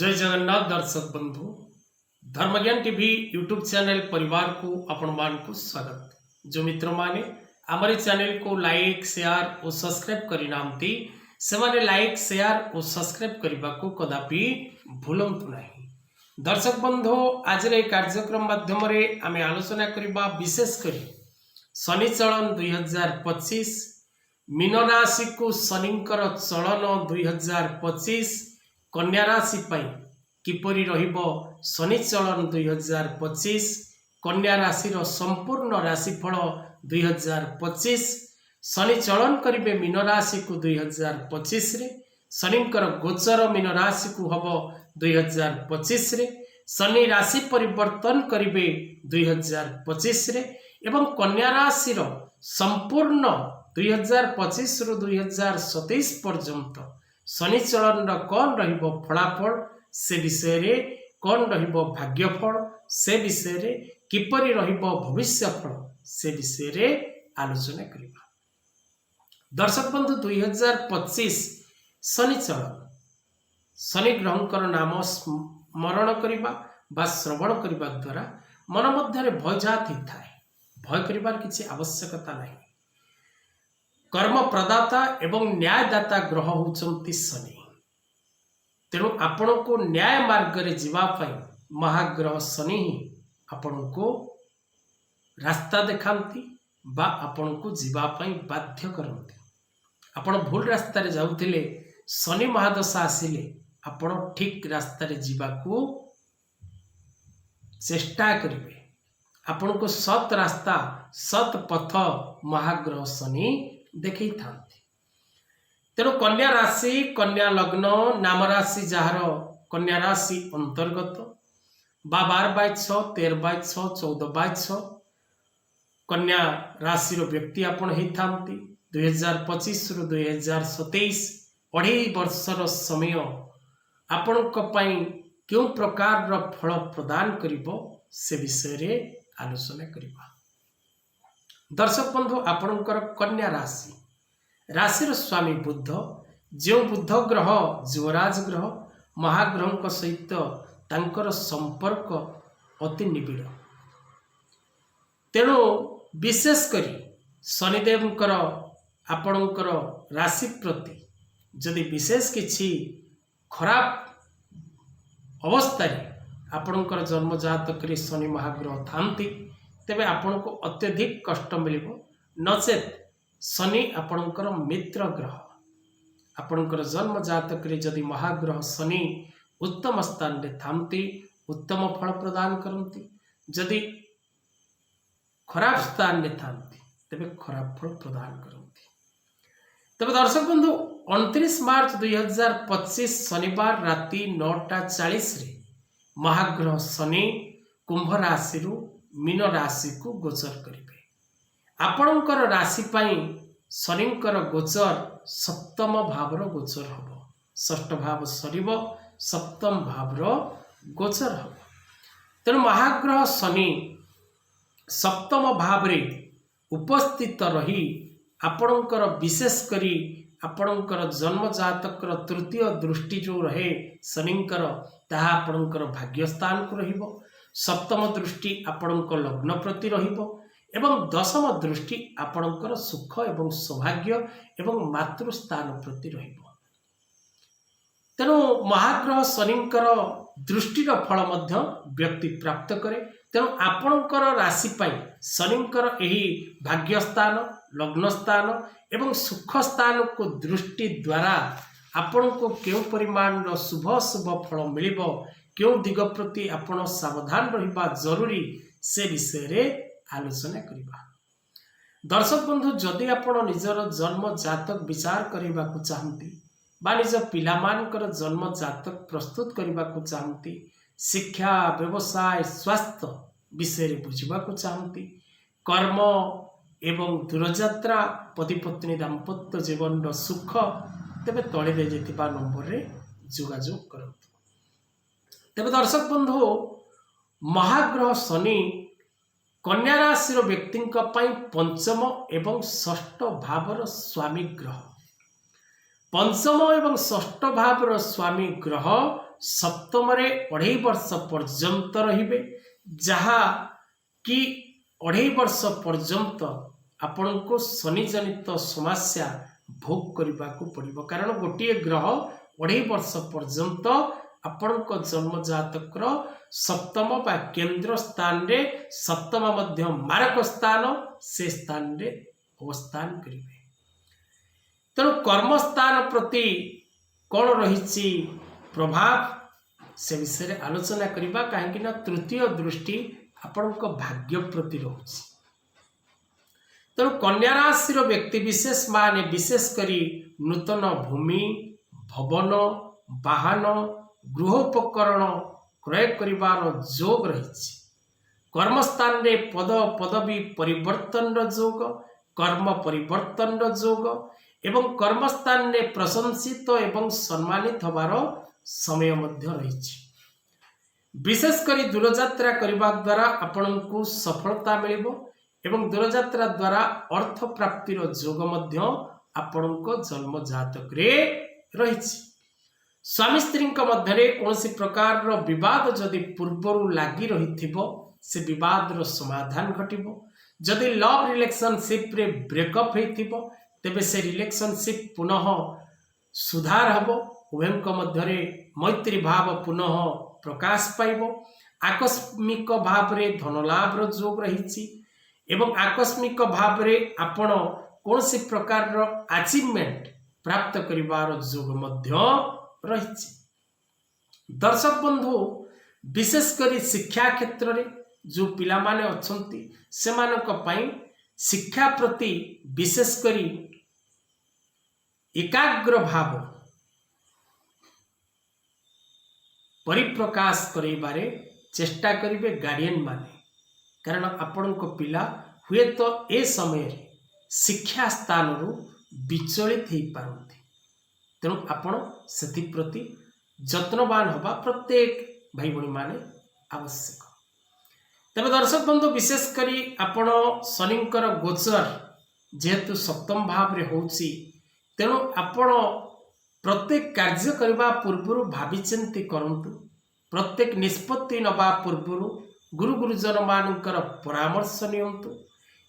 जय जगन्नाथ दर्शक बंधु धर्मज्ञान टीवी यूट्यूब चैनल परिवार को आपण मान को स्वागत। जो मित्र माने हमारे चैनल को लाइक शेयर और सब्सक्राइब करि नामती से माने लाइक शेयर और सब्सक्राइब करबा को कदापि भूलंतु नहीं। दर्शक बंधु आज रे कार्यक्रम माध्यम रे आमे आलोचना करबा विशेष करी शनि चलन 2025 मीन राशि को शनिकर चलन 2025 कन्या राशि पाई किपरि रहिबो शनि चलन 2025 कन्या राशि रो संपूर्ण राशिफल 2025 शनि चलन करिबे मीन राशि को 2025 रे शनिकर गोचर मीन राशि को हबो 2025 रे शनि राशि परिवर्तन करिबे 2025 रे एवं कन्या राशि रो संपूर्ण 2025 रु 2027 पर्यंत शनि चलन कौन रहिबो फलाफल से विषय रे कौन रहिबो भाग्यफल से विषय रे किपरि रहिबो भविष्यफल से विषय रे आलोचना करिबा। दर्शक बंधु 2025 शनि चलन शनि ग्रहंकर नाम स्मरण करिबा बा श्रवण करिबा द्वारा मन मध्य भय जाति थाए। भय करिबार किछि आवश्यकता नहीं। कर्म प्रदाता एवं न्यायदाता ग्रह होचंती शनि। तेणु आपण को न्याय मार्ग रे जीवा पई महाग्रह शनि ही आपण को रास्ता देखांती बा आपण को जीवा पई बाध्य करंती। आपण भूल रास्ता रे जाउथिले शनि महादशा आसिले आपण ठीक रास्ता रे जीवा को चेष्टा करिवे। आपण को सत रास्ता सत पथ महाग्रह शनि देखई थांती। तेणु कन्या राशि कन्या लग्न नाम राशि जार कन्या राशि अंतर्गत बा 12/6 13/6 14/6 कन्या राशि रो व्यक्ति आपण ही थांती। 2025 रु 2027 अढ़ाई वर्षर समय आपण को पई क्यों प्रकार रो फल प्रदान करिवो से विषय रे आलोचना करिबा। दर्शक बंधु आपणकर कन्या राशि राशि स्वामी बुद्ध जो बुद्ध ग्रह युवराज ग्रह महाग्रह सहित तांकर संपर्क अति निबिड़। तेणु विशेष करी शनिदेवकर आपणकर राशि प्रति जदि विशेष किछि खराब अवस्था आपणकर जन्म जातक शनि महाग्रह थांती तेबे आपण को अत्यधिक कष्ट मिलिबो। नचेत शनि आपणकर मित्र ग्रह आपणकर जन्म जातक रे जदि महाग्रह शनि उत्तम स्थान रे थांती उत्तम फल प्रदान करंती। जदि खराब स्थान रे थांती तेबे खराब फल प्रदान करंती। तबे दर्शक बंधु 29 मार्च 2025 शनिवार राति 9:40 रे महाग्रह शनि कुंभ राशि रु मीन राशि को गोचर करिवे। आपणकर राशि पाई शनिकर गोचर सप्तम भावर गोचर हबो। षष्ठ भाव सरीबो सप्तम भावर गोचर हबो। तेणु महाग्रह शनि सप्तम भाव रे उपस्थित रही आपणकर विशेष करी आपणकर जन्म जातकर तृतीय दृष्टि जो रहे शनिकर ताहा आपणकर भाग्य स्थान को रहिबो। सप्तम दृष्टि आपणकर लग्न प्रति रहिबो एवं दशम दृष्टि आपणकर सुख एवं सौभाग्य एवं मातृस्थान प्रति रहिबो। तेणु महाग्रह शनिकर दृष्टिर फल मध्य व्यक्ति प्राप्त करे। तेणु आपणकर राशि पाई शनिकर एही भाग्य स्थान लग्न स्थान एवं सुख स्थान को दृष्टि द्वारा आपण को केउ परिमाण रो शुभ शुभ फल मिलिबो क्यों दिग प्रति आपण सावधान रहिबा जरूरी से विषय रे आलोचना करिबा। दर्शक बंधु जदि आपण निजर जन्म जातक विचार करिबा को चाहंती बा निज पिलामानकर जन्म जातक प्रस्तुत करिबा को चाहंती शिक्षा व्यवसाय स्वास्थ्य विषय रे बुझिबा को चाहंती कर्म एवं दूरयात्रा पति पत्नी दाम्पत्य जीवन रो सुख तेबे तळे दे जेतिबा नंबर रे जोगाजोग करंतु। तेबे दर्शक बंधु महाग्रह शनि कन्या राशि व्यक्ति पंचम एवं षष्ठ भावर स्वामी ग्रह। पंचम एवं षष्ठ भावर स्वामी ग्रह सप्तम 2.5 वर्ष पर्यंत रहिबे जहा कि 2.5 वर्ष पर्यंत आपण को शनि जनित समस्या भोग करने को पड़ो कारण गोटे ग्रह 2.5 वर्ष पर्यंत आपण जन्म जातक सप्तम बा केंद्र स्थान रे सप्तम मध्य मारक स्थान से स्थान रे अवस्थान करेंगे। तेणु कर्मस्थान प्रति कौन रही प्रभाव से विषय आलोचना करवा कहीं तृतीय दृष्टि आपण भाग्य प्रति रोचे। तेणु कन्या राशि व्यक्ति विशेष माने विशेष करी नूतन भूमि भवन वाहन गृहोपकरण क्रय करिवार जोग रही। कर्मस्थान रे पद पदवी परिवर्तन जोग कर्म परिवर्तन जोग एवं कर्मस्थान रे प्रशंसित एवं सम्मानित होबार समय मध्य रही। विशेष करी दूरयात्रा करने द्वारा आपण को सफलता मिलिबो एवं दूरयात्रा द्वारा अर्थ प्राप्तिर जोग मध्य आपण जन्म जातक रे रही। स्वामी स्त्री मध्य कौन प्रकार विवाद जदि पूर्वर लगी रही से विवाद समाधान घटिबो। जदि लव रिलेशनशिप रे ब्रेकअप होइथिबो तेबे से रिलेशनशिप पुनः सुधार हबो। उभयंक मध्य मैत्री भाव पुनः प्रकाश पाइबो। आकस्मिक भाव रे धन लाभ जोग रही एवं आकस्मिक भाव रे आपण कौन प्रकार अचीवमेंट प्राप्त करिवार जोग मध्य रही। दर्शक बंधु विशेषकर शिक्षा क्षेत्र में जो पिला माने अछंती सेमानक पई शिक्षा प्रति विशेषकर एकाग्र भाव परिप्रकाश करेबारे चेष्टा करिवे गार्डियन माने कारण आपण को पिला हुए तो ए समय शिक्षा स्थान रु विचलित हो पारती। तेणु आपण से प्रति जत्नवान हवा प्रत्येक भाई भणी माने आवश्यक। तेज दर्शक बंधु विशेषकर आपण शनिंकर गोचर जेहेतु सप्तम भाव रे होउची तेणु आपण प्रत्येक कार्य करने पूर्व भाविचिंती करंतु। प्रत्येक निष्पत्ति नवा पूर्व गुरु गुरुजन मानकर परामर्श नियंतु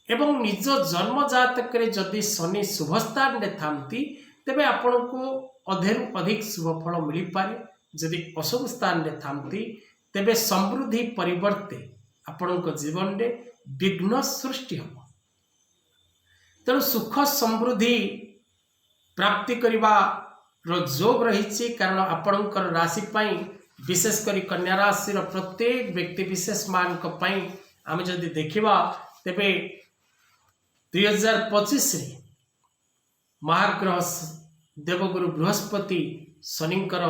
एवं निज जन्म जातक जदि शनि शुभस्थान रे थांती तेबे आपण को अधेरु अधिक शुभ फल मिल पारे। जदि अशुभ स्थान रे थांती तेबे समृद्धि परिवर्ते आपण जीवन रे विघ्न सृष्टि हो। तेणु सुख समृद्धि प्राप्ति करवा जोग रही कारण आपणकर राशि पाई विशेषकर कन्या राशि प्रत्येक व्यक्ति विशेष मान आम जदि देखा तेबे 2025 महाग्रह देवगुरु बृहस्पति शनिंकर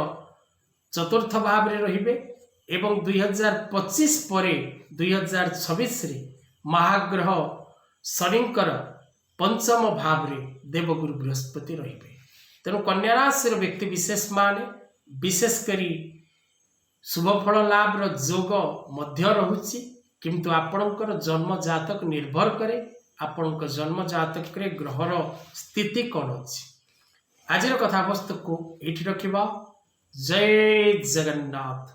चतुर्थ भाव रे रहिबे एवं 2025 परे 2026 महाग्रह शनिंकर पंचम भाव रे देवगुरु बृहस्पति रहिबे। तेणु कन्या राशि व्यक्ति विशेष माने विशेषकर शुभफल लाभ जोग मध्य रहुछि किंतु आपणकर जन्म जातक निर्भर करे आपण जन्म जातक रे ग्रहर स्थिति कौन अच्छी। आज कथा वस्तु को ये रखा। जय जगन्नाथ।